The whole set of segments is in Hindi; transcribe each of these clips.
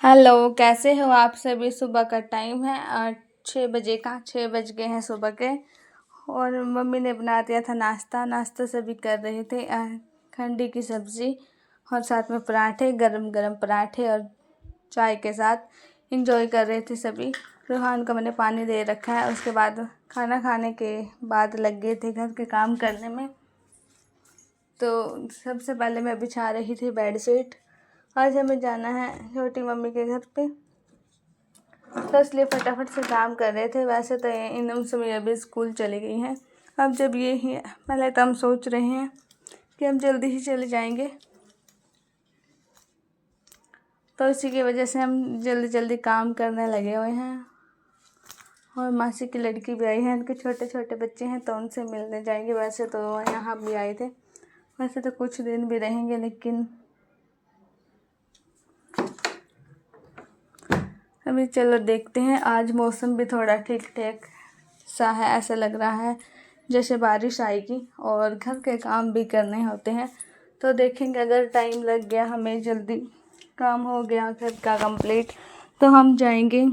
हेलो, कैसे हो आप सभी। सुबह का टाइम है 6 बजे का, 6 बज गए हैं सुबह के। और मम्मी ने बना दिया था नाश्ता। नाश्ता सभी कर रहे थे खंडी की सब्ज़ी और साथ में पराठे, गरम गरम पराठे और चाय के साथ इंजॉय कर रहे थे सभी। रोहान को मैंने पानी दे रखा है। उसके बाद खाना खाने के बाद लग गए थे घर के काम करने में। तो सबसे पहले मैं बिछा रही थी बेडशीट। आज हमें जाना है छोटी मम्मी के घर पे, तो इसलिए फटाफट से काम कर रहे थे। वैसे तो इनम समय अभी स्कूल चली गई हैं। अब जब ये ही पहले तो हम सोच रहे हैं कि हम जल्दी ही चले जाएंगे, तो इसी की वजह से हम जल्दी जल्दी काम करने लगे हुए हैं। और मासी की लड़की भी आई है, उनके छोटे छोटे बच्चे हैं तो उनसे मिलने जाएंगे। वैसे तो यहाँ भी आए थे, वैसे तो कुछ दिन भी रहेंगे, लेकिन अभी चलो देखते हैं। आज मौसम भी थोड़ा ठीक ठाक सा है, ऐसा लग रहा है जैसे बारिश आएगी। और घर के काम भी करने होते हैं, तो देखेंगे। अगर टाइम लग गया, हमें जल्दी काम हो गया घर का कंप्लीट, तो हम जाएंगे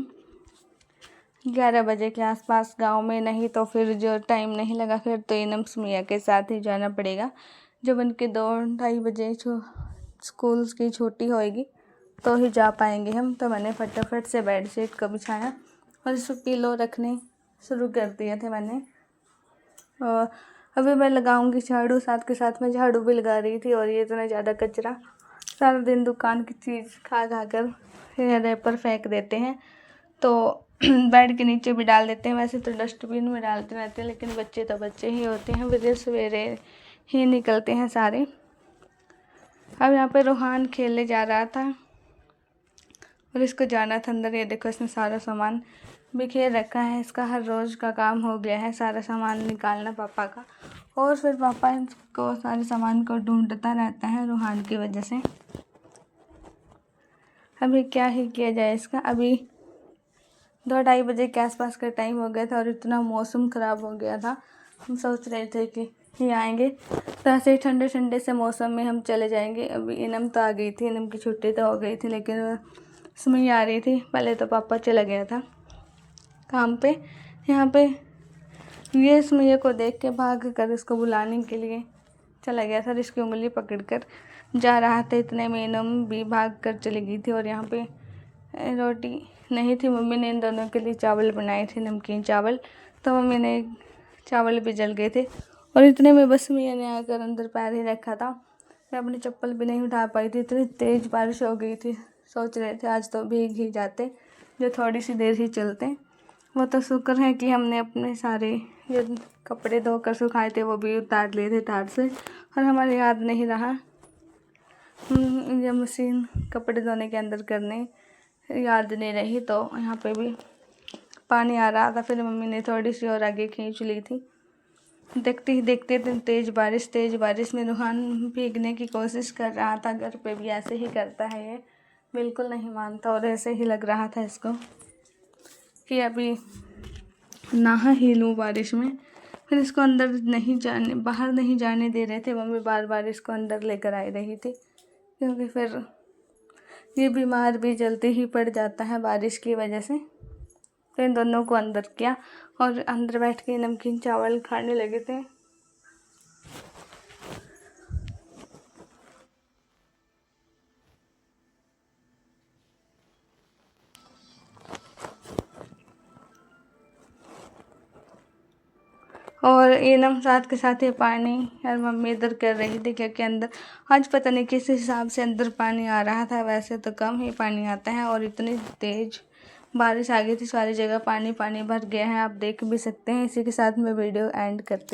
11 बजे के आसपास गांव में। नहीं तो फिर जो टाइम नहीं लगा, फिर तो इनम सुमिया के साथ ही जाना पड़ेगा। जब उनके 2-2:30 बजे स्कूल की छुट्टी होएगी तो ही जा पाएंगे हम। तो मैंने फटाफट से बेडशीट को बिछाया और इस पर पिलो रखने शुरू कर दिए थे मैंने। और अभी मैं लगाऊंगी झाड़ू, साथ के साथ मैं झाड़ू भी लगा रही थी। और ये इतना ज़्यादा कचरा, सारा दिन दुकान की चीज़ खा खा कर रैपर फेंक देते हैं, तो बेड के नीचे भी डाल देते हैं। वैसे तो डस्टबिन में डालते रहते हैं, लेकिन बच्चे तो बच्चे ही होते हैं, वजह सवेरे ही निकलते हैं सारे। अब यहाँ पे रोहान खेलने जा रहा था और इसको जाना था अंदर। ये देखो, इसने सारा सामान बिखेर रखा है। इसका हर रोज़ का काम हो गया है सारा सामान निकालना पापा का। और फिर पापा इसको सारे सामान को ढूंढता रहता है रोहान की वजह से। अभी क्या ही किया जाए इसका। अभी 2-2:30 बजे के आसपास का टाइम हो गया था और इतना मौसम ख़राब हो गया था। हम सोच रहे थे कि ये आएंगे तो ऐसे ही ठंडे ठंडे से मौसम में हम चले जाएंगे। अभी इनम तो आ गई थी, इनम की छुट्टी तो हो गई थी, लेकिन सुमई आ रही थी। पहले तो पापा चला गया था काम पे। यहाँ पे ये सुमैया को देख के भाग कर इसको बुलाने के लिए चला गया था। इसकी उंगली पकड़ कर जा रहा था, इतने में इनम भी भाग कर चली गई थी। और यहाँ पे रोटी नहीं थी, मम्मी ने इन दोनों के लिए चावल बनाए थे, नमकीन चावल। तो मम्मी ने चावल भी जल गए थे। और इतने में बस मैया ने आकर अंदर पैर ही रखा था। मैं अपनी चप्पल भी नहीं उठा पाई थी, इतनी तेज़ बारिश हो गई थी। सोच रहे थे आज तो भीग ही जाते, जो थोड़ी सी देर ही चलते। वो तो शुक्र है कि हमने अपने सारे जो कपड़े धोकर सुखाए थे वो भी उतार लिए थे तार से, और हमारे याद नहीं रहा ये मशीन कपड़े धोने के अंदर करने याद नहीं रही। तो यहाँ पे भी पानी आ रहा था, फिर मम्मी ने थोड़ी सी और आगे खींच ली थी। देखते ही देखते तेज़ बारिश में रोहान भीगने की कोशिश कर रहा था। घर पे भी ऐसे ही करता है, ये बिल्कुल नहीं मानता। और ऐसे ही लग रहा था इसको कि अभी नहा ही लूँ बारिश में। फिर इसको अंदर नहीं जाने, बाहर नहीं जाने दे रहे थे मम्मी, बार बार इसको अंदर लेकर आ रही थी, क्योंकि फिर ये बीमार भी जल्दी ही पड़ जाता है बारिश की वजह से। तो इन दोनों को अंदर किया और अंदर बैठ के नमकीन चावल खाने लगे थे। और इनम साथ के साथ ही पानी और मम्मी इधर कर रही थी, क्योंकि अंदर आज पता नहीं किस हिसाब से अंदर पानी आ रहा था। वैसे तो कम ही पानी आता है, और इतनी तेज़ बारिश आ गई थी, सारी जगह पानी पानी भर गया है। आप देख भी सकते हैं। इसी के साथ मैं वीडियो एंड करती